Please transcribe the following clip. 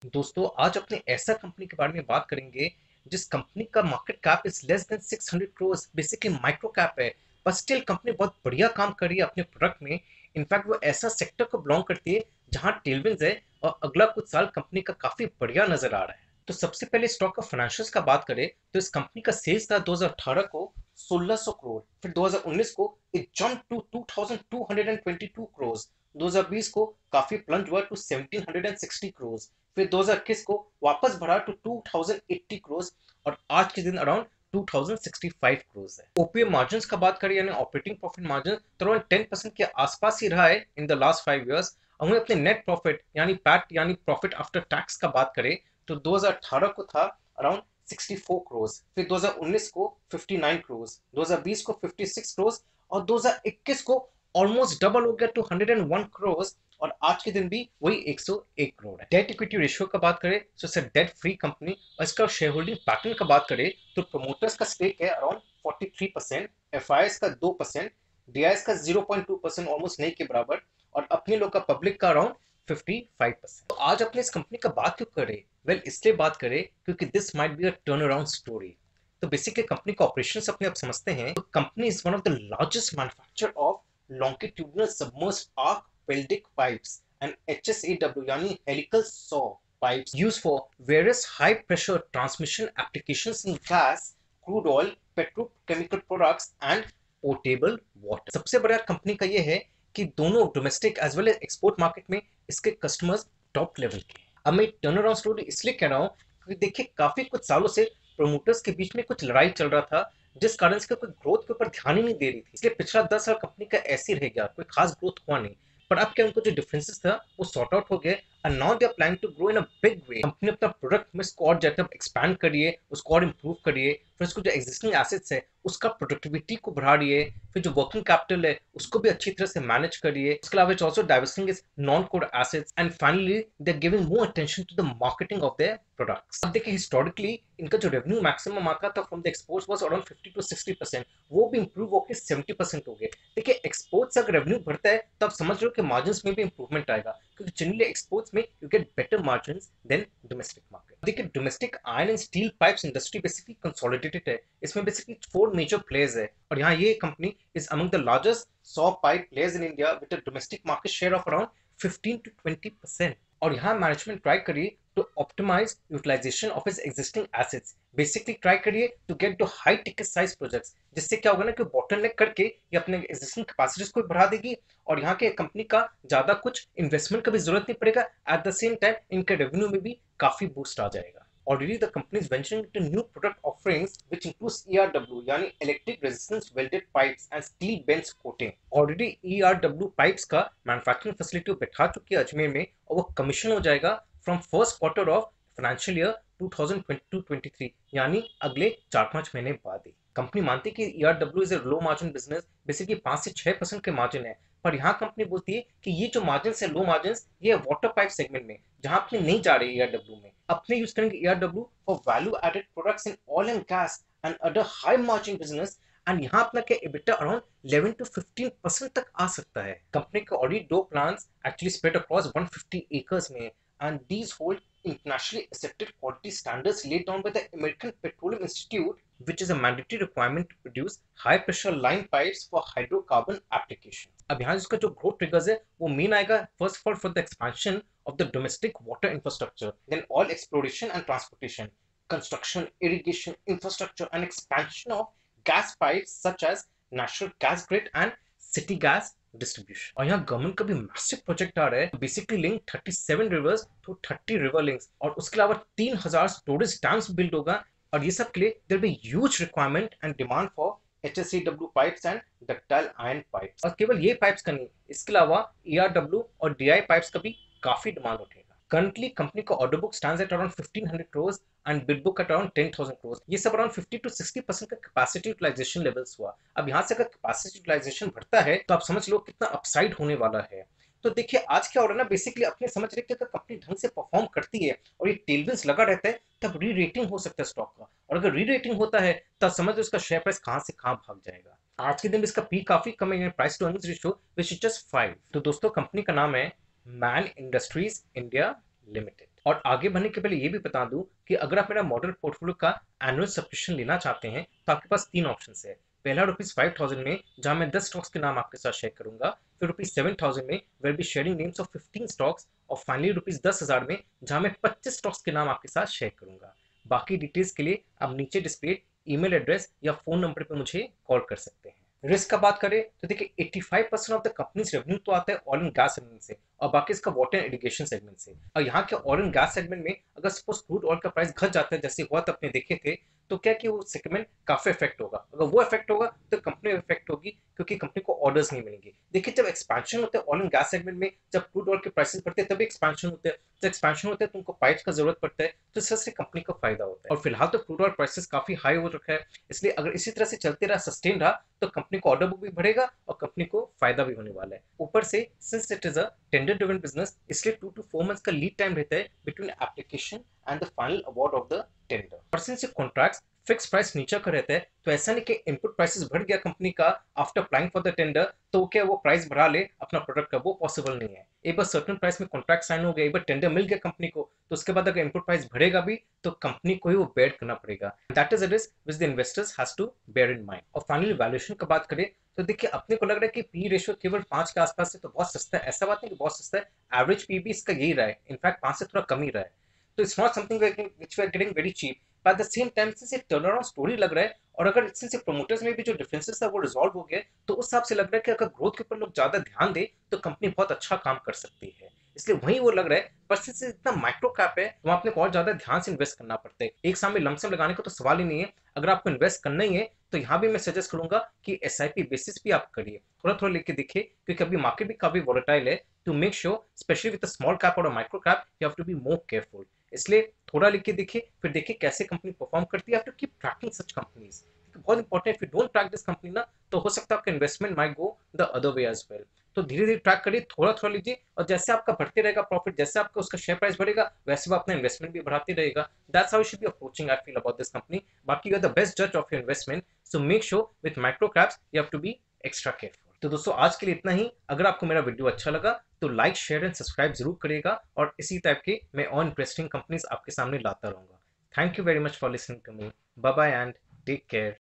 दोस्तों आज अपने ऐसा कंपनी के बारे में बात करेंगे जिस कंपनी का market cap is less than 600 crore, basically micro cap है। पर स्टिल कंपनी बहुत बढ़िया काम कर रही है अपने प्रोडक्ट में। इनफैक्ट वो ऐसा सेक्टर को बिलोंग करती है जहां टेलविंड्स है और अगला कुछ साल कंपनी का काफी बढ़िया नजर आ रहा है। तो सबसे पहले स्टॉक का फाइनेंशियल्स का बात करें तो इस कंपनी का सेल्स था 2018 को 1600 करोड़, फिर 2019 को इट जंप टू 2222 करोड़, 2020 को काफी प्लंज हुआ टू 1760 करोड़, फिर 2021 को वापस बढ़ा टू 2080 करोड़ और आज के दिन अराउंड 2065 करोड़ है। ओपीएम मार्जिन का बात करें यानी ऑपरेटिंग प्रॉफिट मार्जिन तो अराउंड 10% के आसपास ही रहा है इन द लास्ट 5 इयर्स। और वहीं अपने नेट प्रॉफिट यानी पैट यानी प्रॉफिट आफ्टर टैक्स का बात करें तो 2018 को था अराउंड 64 करोड़, फिर 2019 को 59 करोड़, 2020 को 56 करोड़ और 2021 को ऑलमोस्ट डबल हो गया टू 101 करोड़ और आज के दिन भी वही 101 करोड़ है। डेट इक्विटी रेशियो का बात करें तो इट्स डेट फ्री कंपनी और इसका शेयर होल्डिंग पैटर्न का बात करें तो प्रमोटर्स का स्टेक है अराउंड 43%, एफआईएस का 2%, डीआईएस का 0.2% ऑलमोस्ट नहीं के बराबर और अपने लोग का पब्लिक का अराउंड 55%। तो आज अपने इस कंपनी का बात क्यों करें? वेल इसलिए बात करें क्योंकि this might be a turn around story. तो बेसिकली कंपनी का ऑपरेशंस अपने आप समझते हैं। तो company is one of the largest manufacturer of longitudinal submerged arc welded pipes and HSAW यानी helical saw pipes used for various high pressure transmission applications in gas, crude oil, petrochemical products and potable water। सबसे बड़ा company का ये है कि दोनों domestic as well as export market में इसके कस्टमर्स टॉप लेवल के। अब मैं टर्न अराउंड स्टोरी इसलिए कह रहा हूँ क्योंकि देखिए काफी कुछ सालों से प्रमोटर्स के बीच में कुछ लड़ाई चल रहा था जिस कारण से कोई ग्रोथ के ऊपर ध्यान ही नहीं दे रही थी। इसलिए पिछला 10 साल कंपनी का ऐसे ही रह गया, कोई खास ग्रोथ हुआ नहीं। पर अब क्या उनको जो डिफरेंसेस था वो सॉर्ट आउट हो गए and now they are planning to grow in a big way. Company अपना प्रोडक्ट में इसको और ज्यादा एक्सपैंड करिए, उसको और इम्प्रूव करिए, फिर उसको जो एग्जिस्टिंग एसेट्स है उसका प्रोडक्टिविटी को बढ़ा रही है, फिर जो वर्किंग कैपिटल है उसको भी अच्छी तरह से मैनेज करिए। उसके अलावा it's also divesting is non core assets and finally they are giving more attention to the marketing of their products. अब देखिए हिस्टोरिकली इनका जो रेवेन्यू मैक्सिमम आता था from the exports was around 50 to 60%, वो भी इंप्रूव होकर 70% हो गए। देखिए एक्सपोर्ट्स से अगर रेवेन्यू बढ़ता है तो आप समझ रहे हो कि मार्जिन में भी इंप्रूवमेंट आएगा क्योंकि जनरली एक्सपोर्ट्स में you get better margin than domestic market. देखिए domestic iron and steel pipes industry basically consolidated है। इसमें बेसिकली 4 मेजर प्लेयर्स है और यहाँ ये company is among the largest सॉ pipe players in India with a domestic market share of around 15 to 20%। और यहाँ मैनेजमेंट ट्राई करिए to optimize utilization of its existing assets। Basically try करिए to get to high ticket size projects, जिससे क्या होगा ना कि बॉटलनेक करके ये अपने एग्जिस्टिंग कैपेसिटीज को बढ़ा देगी और यहाँ के कंपनी का ज्यादा कुछ इन्वेस्टमेंट का भी जरूरत नहीं पड़ेगा। एट द सेम टाइम इनके रेवेन्यू में भी काफी बूस्ट आ जाएगा। Already the company is venturing into new product offerings which includes ERW यानी electric resistance welded pipes and steel bends coating। Already ERW pipes का मैन्युफैक्चरिंग फैसिलिटी बैठा चुकी है अजमेर में और वो कमीशन हो जाएगा from first quarter of financial year 2022-23 यानी अगले 4-5 महीने बाद ही। कंपनी मानती है कि ERW is a low margin business, basically 5 से 6% के मार्जिन है। पर यहाँ कंपनी बोलती है कि ये जो मार्जिन है लो मार्जिन ये वाटर पाइप सेगमेंट में जहां अपने नहीं जा रही ERW में, अपने यूज करेंगे ERW for value added products in oil and gas and other high margin business and यहाँ अपना क्या EBITDA अराउंड 11 to 15% तक आ सकता है। कंपनी के already 2 plants actually spread across 150 acres में and these hold internationally accepted quality standards laid down by the American Petroleum Institute, which is a mandatory requirement to produce high pressure line pipes for hydrocarbon application। अब यहाँ इसका जो growth triggers है वो main आएगा first of all for the expansion of the domestic water infrastructure, then oil exploration and transportation, construction, irrigation, infrastructure, and expansion of gas pipes such as natural gas grid and city gas distribution. और यहाँ government का भी massive project आ रहा है, basically link 37 rivers to 30 river links और उसके अलावा 3000 स्टोरेज डैम्स बिल्ड होगा और ये सब के लिए there be huge requirement and demand for HSAW pipes and ductile iron pipes. और केवल ये पाइप्स का नहीं, इसके अलावा ERW और DI पाइप्स का भी काफी डिमांड उठेगा। Currently, कंपनी का order book stands at around 1500 crore and bid book at around 10,000 crore. ये सब अराउंड 50 to 60% का कैपेसिटी यूटिलाइजेशन लेवल्स हुआ। अब यहाँ से अगर कैपेसिटी यूटिलाइजेशन बढ़ता है तो आप समझ लो कितना अपसाइड होने वाला है। तो देखिए आज क्या हो रहा है ना, बेसिकली अपने समझ रहे कि अगर कंपनी ढंग से परफॉर्म करती है और ये टेलविंड्स लगा रहता है तब री रेटिंग हो सकता है स्टॉक का, और अगर री रेटिंग होता है तब समझ लो इसका शेयर प्राइस कहाँ से कहाँ भाग जाएगा। आज के दिन इसका पी काफी कम है, price to earnings ratio which is just 5। तो दोस्तों कंपनी का नाम है मैन इंडस्ट्रीज इंडिया लिमिटेड। और आगे बढ़ने के पहले ये भी बता दूं कि अगर आप मेरा मॉडल पोर्टफोलियो का एनुअल सब्सक्रिप्शन लेना चाहते हैं तो आपके पास तीन ऑप्शन है। पहला ₹5000 में, जहां मैं 10 स्टॉक्स के नाम आपके साथ शेयर करूंगा। फिर ₹7000 में, well be sharing names of 15 stocks. और फाइनली ₹10,000 में, जहां मैं 25 स्टॉक्स के नाम आपके साथ शेयर करूंगा। बाकी डिटेल्स के लिए आप नीचे डिस्प्ले ईमेल एड्रेस या फोन नंबर पर मुझे कॉल कर सकते हैं। रिस्क का बात करें तो देखिए 85% ऑफ द कंपनीज रेवेन्यू तो आता है ऑयल एंड गैस सेगमेंट से, और बाकी इसका वाटर एंड इरिगेशन सेगमेंट से। और यहाँ के ऑयल एंड गैस सेगमेंट में अगर सपोज क्रूड ऑयल का प्राइस घट जाता है जैसे हुआ तो अपने देखे थे, तो क्या कि वो सेगमेंट काफी इफेक्ट होगा। अगर वो इफेक्ट होगा तो कंपनी इफेक्ट होगी, क्योंकि कंपनी को ऑर्डर्स नहीं मिलेंगे। देखिए जब एक्सपेंशन होता है ऑयल एंड गैस सेगमेंट में, जब क्रूड ऑयल के प्राइसेस बढ़ते हैं तभी एक्सपेंशन होते हैं। जब एक्सपेंशन होता है तो उनको पाइप्स का जरूरत पड़ता है, तो इस तरह से कंपनी को फायदा होता है। और फिलहाल तो क्रूड ऑयल प्राइसेस काफी हाई हो रखा है, इसलिए अगर इसी तरह से चलते रहा, सस्टेन रहा, तो कंपनी को ऑर्डर बुक भी बढ़ेगा और कंपनी को फायदा भी होने वाला है। ऊपर से since it is a tender driven business, इसलिए 2 to 4 मंथ्स का लीड टाइम रहता है between application and the final award of the tender. और सिंस ये कॉन्ट्रैक्ट्स फिक्स प्राइस नीचे का रहता है, तो ऐसा नहीं कि इनपुट प्राइसेस बढ़ गया कंपनी का after applying for the tender तो क्या वो प्राइस बढ़ा ले अपना प्रोडक्ट का, वो पॉसिबल नहीं है। एक बार सर्टेन प्राइस में कॉन्ट्रैक्ट साइन हो गया, एक बार टेंडर मिल गया कंपनी को, तो उसके बाद अगर इनपुट प्राइस बढ़ेगा भी तो कंपनी को ही वो बेयर करना पड़ेगा। That is a risk which the investors has to bear in mind. और फाइनली वैल्यूएशन की बात करें तो देखिए अपने को लग रहा है कि पी रेशियो केवल 5 के आसपास है, तो बहुत सस्ता है। ऐसा बात नहीं कि बहुत सस्ता है, एवरेज पी भी इसका यही रहा है, इनफैक्ट 5 से थोड़ा कम ही रहा है। तो it's not something which we are getting very cheap, but at the same time since ये टर्न अराउंड स्टोरी लग रहा है, और अगर सिंस प्रमोटर्स में भी जो डिफरेंसेस था वो रिजॉल्व हो गया, तो उस हिसाब से लग रहा है कि अगर ग्रोथ के ऊपर लोग ज्यादा ध्यान दे तो कंपनी बहुत अच्छा काम कर सकती है। इसलिए वही वो लग रहा है, पर सिंस इतना माइक्रो कैप है तो आपने को और ज्यादा ध्यान से इन्वेस्ट करना पड़ता है। एक सामने लमसम लगाने का तो सवाल ही नहीं है। अगर आपको इन्वेस्ट करना ही है तो यहाँ भी मैं सजेस्ट करूंगा कि एसआईपी बेसिस भी आप करिए, थोड़ा थोड़ा लेके देखिए, क्योंकि अभी मार्केट भी काफी वोलेटाइल है। To make sure specially with small cap और micro cap you have to be more careful. इसलिए थोड़ा लेके देखिए, फिर देखिए कैसे कंपनी परफॉर्म करती है। To keep tracking such companies, बहुत important. If you don't track this company ना, तो हो सकता है आपका investment might go the other way as well. तो धीरे धीरे ट्रैक करिए, थोड़ा थोड़ा लीजिए, और जैसे आपका बढ़ते रहेगा प्रॉफिट, जैसे आपका उसका शेयर प्राइस बढ़ेगा, वैसे वो अपना इन्वेस्टमेंट भी बढ़ाते रहेगा। That's how you should be approaching I feel about this company. बाकी यू आर द बेस्ट जज of your investment, so make sure with micro caps you have to be extra careful. तो दोस्तों आज के लिए इतना ही। अगर आपको मेरा वीडियो अच्छा लगा तो लाइक शेयर एंड सब्सक्राइब जरूर करिएगा, और इसी टाइप के मैं और इंटरेस्टिंग कंपनीज आपके सामने लाता रहूंगा। Thank you very much for listening to me. Bye bye and take care.